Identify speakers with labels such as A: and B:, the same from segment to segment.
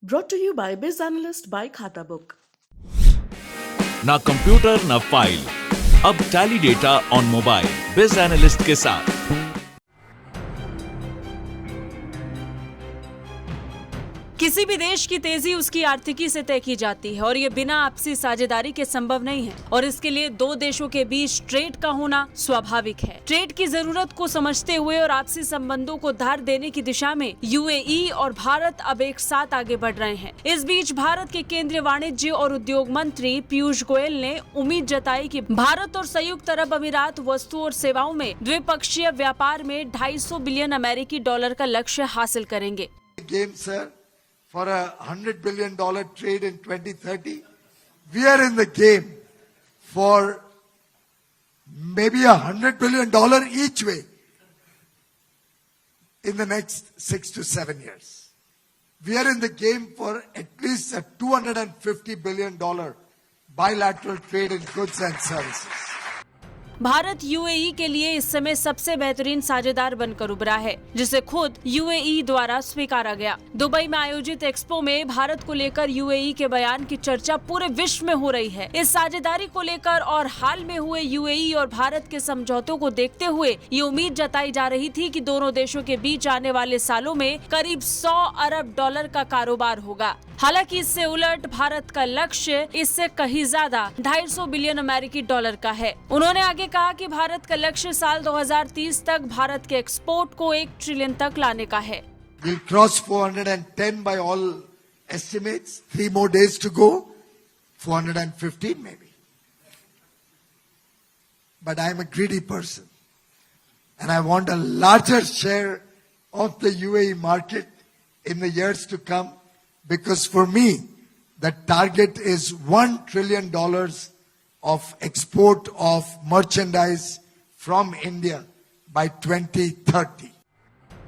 A: Brought to you by Biz Analyst by Khata Book.
B: ना computer ना file, अब tally data on mobile बिज analyst के साथ।
C: किसी भी देश की तेजी उसकी आर्थिकी से तय की जाती है और ये बिना आपसी साझेदारी के संभव नहीं है और इसके लिए दो देशों के बीच ट्रेड का होना स्वाभाविक है। ट्रेड की जरूरत को समझते हुए और आपसी संबंधों को धार देने की दिशा में यूएई और भारत अब एक साथ आगे बढ़ रहे हैं। इस बीच भारत के केंद्रीय वाणिज्य और उद्योग मंत्री पीयूष गोयल ने उम्मीद जताई कि भारत और संयुक्त अरब अमीरात वस्तु और सेवाओं में द्विपक्षीय व्यापार में 250 बिलियन अमेरिकी डॉलर का लक्ष्य हासिल करेंगे।
D: For $100 billion trade in 2030, we are in the game for maybe $100 billion each way in the next 6 to 7 years. We are in the game for at least a $250 billion bilateral trade in goods and services.
C: Bharat UAE के लिए इस समय सबसे बेहतरीन साझेदार बनकर उभरा है, जिसे खुद यूएई द्वारा स्वीकारा गया। दुबई में आयोजित एक्सपो में भारत को लेकर यूएई के बयान की चर्चा पूरे विश्व में हो रही है। इस साझेदारी को लेकर और हाल में हुए यूएई और भारत के समझौतों को देखते हुए ये उम्मीद जताई जा रही थी कि दोनों देशों के बीच आने वाले सालों में करीब 100 अरब डॉलर का कारोबार होगा। हालांकि इससे उलट भारत का लक्ष्य इससे कहीं ज्यादा 250 बिलियन अमेरिकी डॉलर का है। उन्होंने आगे कहा कि भारत का लक्ष्य साल 2030 तक भारत के एक्सपोर्ट को 1 ट्रिलियन तक लाने का है।
D: We'll cross 410 by all estimates. 3 more days to go. 415 maybe. But I'm a greedy person. And I want a larger share of the UAE market in the years to come. Because for me, the target is $1 trillion of export of merchandise from India by 2030.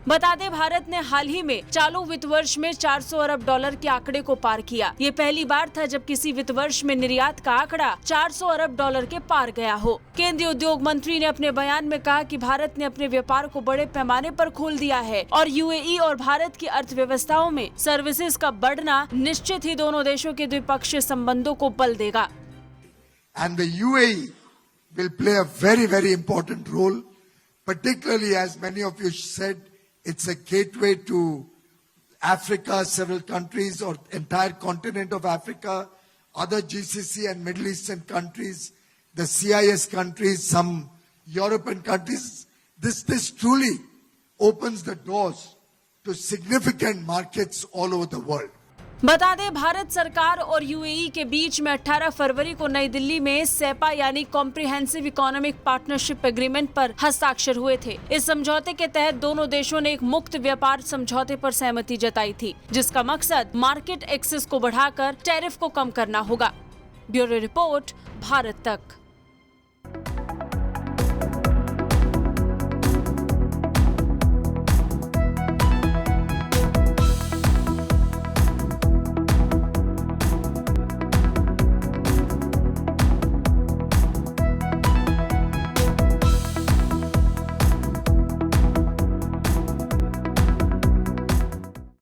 C: बता दें, भारत ने हाल ही में चालू वित्त वर्ष में 400 अरब dollar के आंकड़े को पार किया। ये पहली बार था जब किसी वित्त वर्ष में निर्यात का आंकड़ा 400 अरब डॉलर के पार गया हो। केंद्रीय उद्योग मंत्री ने अपने बयान में कहा कि भारत ने अपने व्यापार को बड़े पैमाने पर खोल दिया है और यूएई और भारत की अर्थव्यवस्थाओं में सर्विसेज का बढ़ना निश्चित ही दोनों देशों के द्विपक्षीय संबंधों को बल देगा।
D: And the UAE will play a very, very important role, particularly as many of you said, it's a gateway to Africa, several countries or entire continent of Africa, other GCC and Middle Eastern countries, the CIS countries, some European countries. This truly opens the doors to significant markets all over the world.
C: बता दें, भारत सरकार और UAE के बीच में 18 फरवरी को नई दिल्ली में सेपा यानी कॉम्प्रिहेंसिव इकोनॉमिक पार्टनरशिप एग्रीमेंट पर हस्ताक्षर हुए थे। इस समझौते के तहत दोनों देशों ने एक मुक्त व्यापार समझौते पर सहमति जताई थी, जिसका मकसद मार्केट एक्सेस को बढ़ाकर टैरिफ को कम करना होगा। ब्यूरो रिपोर्ट, भारत तक।